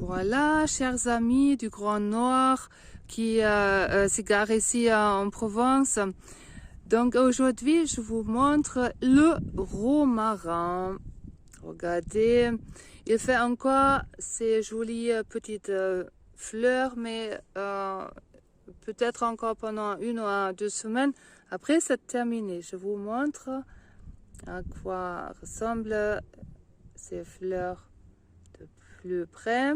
Voilà, chers amis du Grand Nord qui s'égarent ici en Provence. Donc aujourd'hui, je vous montre le romarin. Regardez, il fait encore ces jolies petites fleurs, mais peut-être encore pendant 1 ou 2 semaines. Après, c'est terminé. Je vous montre à quoi ressemblent ces fleurs de plus près.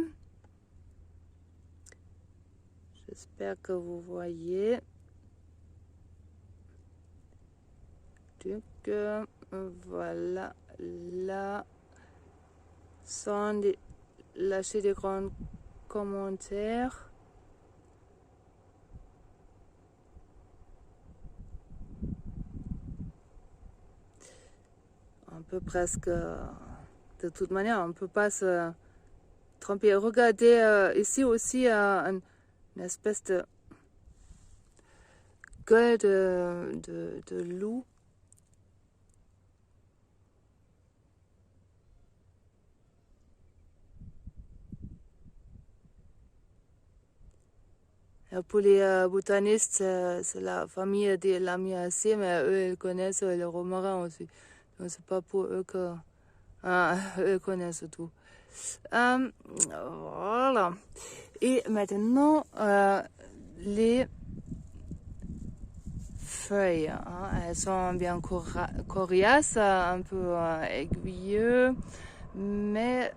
J'espère que vous voyez. Donc, voilà, là, sans lâcher des grands commentaires. On peut presque, de toute manière, on ne peut pas se tromper. Regardez ici aussi une espèce de gueule de loup. Pour les botanistes, c'est la famille des Lamiacées, mais eux, ils connaissent le romarin aussi. Donc, c'est pas pour eux que eux connaissent tout. Voilà. Et maintenant, les feuilles, hein, elles sont bien coriaces, un peu aiguilleux, mais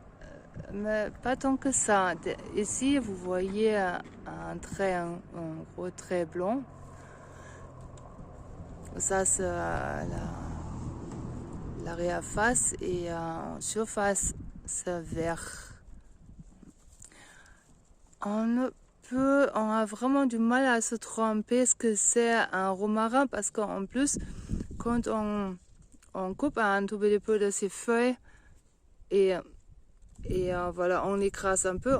pas tant que ça. Ici, vous voyez un trait, un gros trait blanc. Ça, c'est l'arrière-face et en surface, c'est vert. On a vraiment du mal à se tromper ce que c'est un romarin parce qu'en plus, quand on coupe un tout petit peu de ses feuilles et voilà, on l'écrase un peu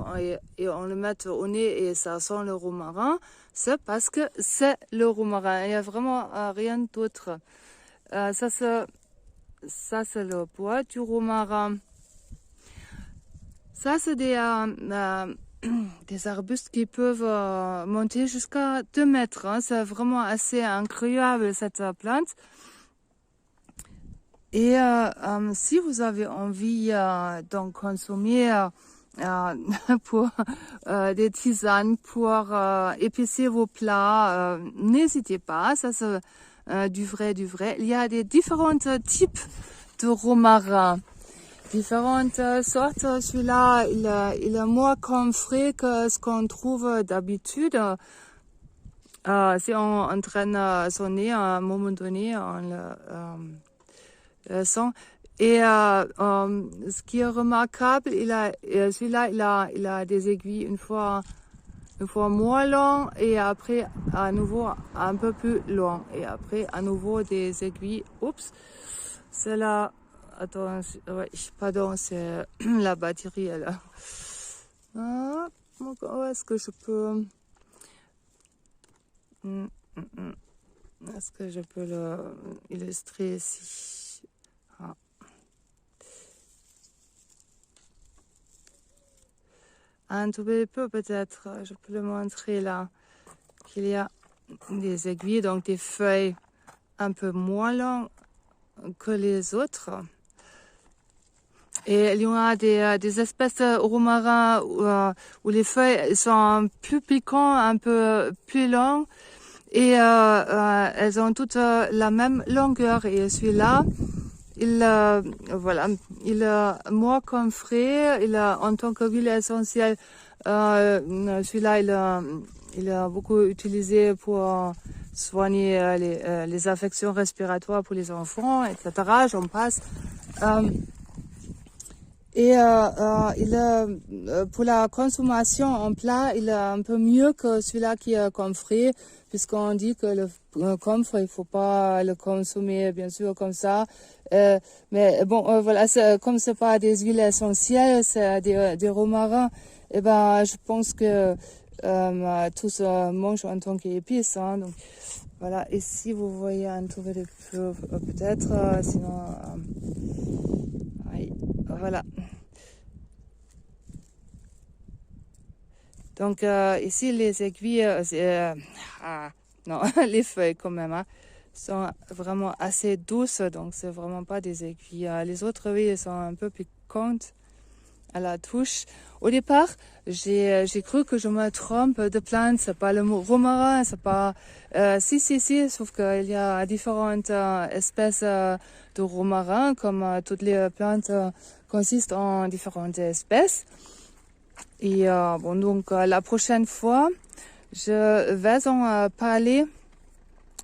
et on le met au nez et ça sent le romarin, c'est parce que c'est le romarin. Il n'y a vraiment rien d'autre. Ça, c'est le bois du romarin. Ça, c'est des arbustes qui peuvent monter jusqu'à 2 mètres. Hein. C'est vraiment assez incroyable, cette plante. Et si vous avez envie d'en consommer pour des tisanes, pour épicer vos plats, n'hésitez pas, ça c'est du vrai. Il y a des différents types de romarin, différentes sortes. Celui-là, il est moins comfrey que ce qu'on trouve d'habitude. Si on entraîne son nez à un moment donné, on le sent. Et ce qui est remarquable, celui-là, il a des aiguilles une fois moins longues et après à nouveau un peu plus longues et après à nouveau des aiguilles. Oups, c'est là. Attends, ouais, pardon, c'est la batterie là. Ah, où est-ce que je peux est-ce que je peux l'illustrer ici? Ah. Un tout petit peu peut-être, je peux le montrer là, qu'il y a des aiguilles, donc des feuilles un peu moins longues que les autres. Et il y a des espèces de romarin où les feuilles sont plus piquantes, un peu plus longues, et elles ont toutes la même longueur. Et celui-là, il est moins comfrey, en tant que huile essentielle, celui-là, il est beaucoup utilisé pour soigner les infections respiratoires pour les enfants, etc. J'en passe. Pour la consommation en plat, il est un peu mieux que celui-là qui est comfrey, puisqu'on dit que le comfrey, il faut pas le consommer, bien sûr, comme ça. Mais bon, voilà, comme c'est pas des huiles essentielles, c'est des romarins, et ben, je pense que tous mangent en tant qu'épices, hein, donc voilà. Et si vous voyez un tout petit peu, peut-être, sinon, oui, voilà. Donc ici, les aiguilles, non, les feuilles quand même, hein, sont vraiment assez douces, donc c'est vraiment pas des aiguilles. Les autres, oui, elles sont un peu piquantes à la touche. Au départ, j'ai cru que je me trompe de plante, c'est pas le romarin, c'est pas... si, sauf qu'il y a différentes espèces de romarin, comme toutes les plantes consistent en différentes espèces. Et bon, donc la prochaine fois, je vais en parler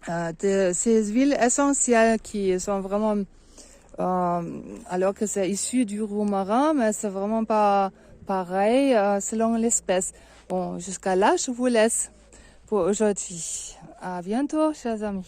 de ces huiles essentielles qui sont vraiment, alors que c'est issu du romarin, mais c'est vraiment pas pareil selon l'espèce. Bon, jusqu'à là, je vous laisse pour aujourd'hui. À bientôt, chers amis.